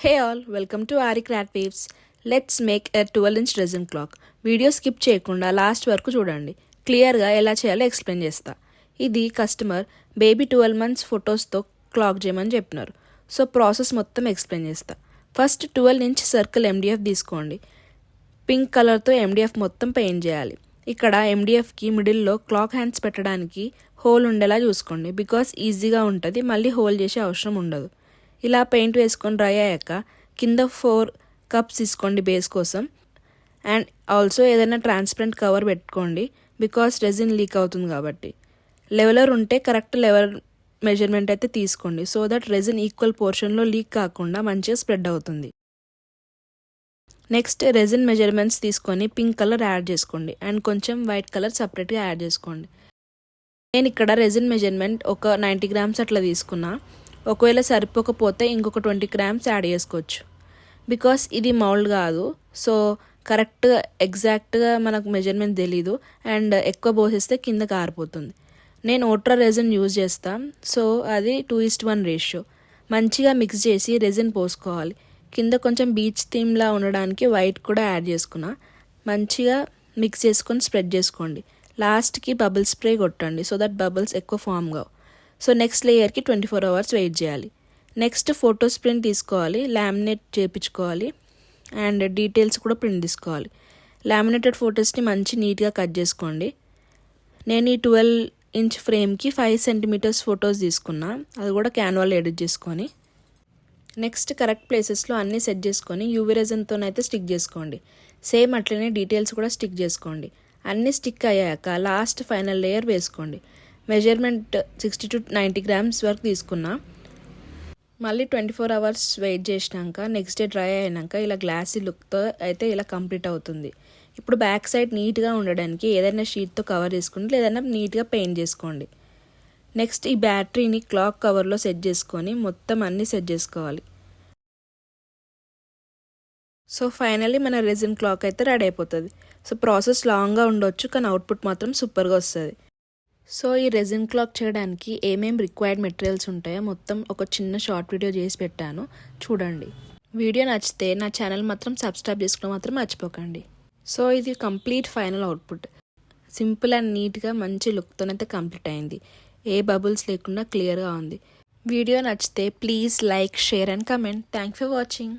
Hey all, welcome to Ari Craft Waves. Let's make a 12-inch resin clock. Video skip చేయకుండా last వరకు చూడండి. క్లియర్గా ఎలా చేయాలో ఎక్స్ప్లెయిన్ చేస్తా. ఇది కస్టమర్ బేబీ 12 months ఫొటోస్తో క్లాక్ చేయమని చెప్పినారు. సో ప్రాసెస్ మొత్తం ఎక్స్ప్లెయిన్ చేస్తా. ఫస్ట్ 12-inch సర్కిల్ MDF తీసుకోండి. పింక్ కలర్తో MDF మొత్తం పెయింట్ చేయాలి. ఇక్కడ MDFకి మిడిల్లో క్లాక్ హ్యాండ్స్ పెట్టడానికి హోల్ ఉండేలా చూసుకోండి. బికాస్ ఈజీగా ఉంటుంది, మళ్ళీ హోల్ చేసే అవసరం ఉండదు. ఇలా పెయింట్ వేసుకొని డ్రై అయ్యాక కింద 4 cups తీసుకోండి బేస్ కోసం. అండ్ ఆల్సో ఏదైనా ట్రాన్స్పరెంట్ కవర్ పెట్టుకోండి, బికాస్ రెజిన్ లీక్ అవుతుంది కాబట్టి. లెవెలర్ ఉంటే కరెక్ట్ లెవెల్ మెజర్మెంట్ అయితే తీసుకోండి, సో దట్ రెజిన్ ఈక్వల్ పోర్షన్లో లీక్ కాకుండా మంచిగా స్ప్రెడ్ అవుతుంది. నెక్స్ట్ రెజిన్ మెజర్మెంట్స్ తీసుకొని పింక్ కలర్ యాడ్ చేసుకోండి అండ్ కొంచెం వైట్ కలర్ సపరేట్గా యాడ్ చేసుకోండి. నేను ఇక్కడ రెజిన్ మెజర్మెంట్ ఒక 90 grams అట్లా తీసుకున్నా. ఒకవేళ సరిపోకపోతే ఇంకొక 20 grams యాడ్ చేసుకోవచ్చు. బికాస్ ఇది మౌల్డ్ కాదు, సో కరెక్ట్గా ఎగ్జాక్ట్గా మనకు మెజర్మెంట్ తెలీదు అండ్ ఎక్కువ పోసేస్తే కింద కారిపోతుంది. నేను ఓట్రా రెజిన్ యూజ్ చేస్తాను, సో అది 2:1 రేషియో. మంచిగా మిక్స్ చేసి రెజిన్ పోసుకోవాలి. కింద కొంచెం బీచ్ థీమ్లా ఉండడానికి వైట్ కూడా యాడ్ చేసుకున్నా. మంచిగా మిక్స్ చేసుకొని స్ప్రెడ్ చేసుకోండి. లాస్ట్కి బబుల్ స్ప్రే కొట్టండి, సో దట్ బబుల్స్ ఎక్కువ ఫామ్ కావు. సో నెక్స్ట్ లేయర్కి 24 hours వెయిట్ చేయాలి. నెక్స్ట్ ఫోటోస్ ప్రింట్ తీసుకోవాలి, లామినేట్ చేయించుకోవాలి అండ్ డీటెయిల్స్ కూడా ప్రింట్ తీసుకోవాలి. లామినేటెడ్ ఫొటోస్ని మంచి నీట్గా కట్ చేసుకోండి. నేను ఈ 12-inch ఫ్రేమ్కి 5 centimeters ఫొటోస్ తీసుకున్నా, అది కూడా క్యాన్వాలో ఎడిట్ చేసుకొని. నెక్స్ట్ కరెక్ట్ ప్లేసెస్లో అన్నీ సెట్ చేసుకొని యూవీ రెజిన్తోనైతే స్టిక్ చేసుకోండి. సేమ్ అట్లనే డీటెయిల్స్ కూడా స్టిక్ చేసుకోండి. అన్నీ స్టిక్ అయ్యాక లాస్ట్ ఫైనల్ లేయర్ వేసుకోండి. మెజర్మెంట్ 60 to 90 grams వరకు తీసుకున్నా. మళ్ళీ 24 hours వెయిట్ చేసినాక నెక్స్ట్ డే డ్రై అయినాక ఇలా గ్లాసీ లుక్తో అయితే ఇలా కంప్లీట్ అవుతుంది. ఇప్పుడు బ్యాక్ సైడ్ నీట్గా ఉండడానికి ఏదైనా షీట్తో కవర్ చేసుకోండి, లేదన్నా నీట్గా పెయింట్ చేసుకోండి. నెక్స్ట్ ఈ బ్యాటరీని క్లాక్ కవర్లో సెట్ చేసుకొని మొత్తం అన్నీ సెట్ చేసుకోవాలి. సో ఫైనల్లీ మన రెజిన్ క్లాక్ అయితే రెడీ అయిపోతుంది. సో ప్రాసెస్ లాంగ్గా ఉండొచ్చు, కానీ అవుట్పుట్ మాత్రం సూపర్గా వస్తుంది. సో ఈ రెజిన్ క్లాక్ చేయడానికి ఏమేమి రిక్వైర్డ్ మెటీరియల్స్ ఉంటాయో మొత్తం ఒక చిన్న షార్ట్ వీడియో చేసి పెట్టాను, చూడండి. వీడియో నచ్చితే నా ఛానల్ మాత్రం సబ్స్క్రైబ్ చేసుకోవడం మాత్రం మర్చిపోకండి. సో ఇది complete final output. Simple and నీట్గా మంచి లుక్తోనైతే కంప్లీట్ అయింది. ఏ బబుల్స్ లేకుండా క్లియర్గా ఉంది. వీడియో నచ్చితే please like, share and comment. Thank for watching.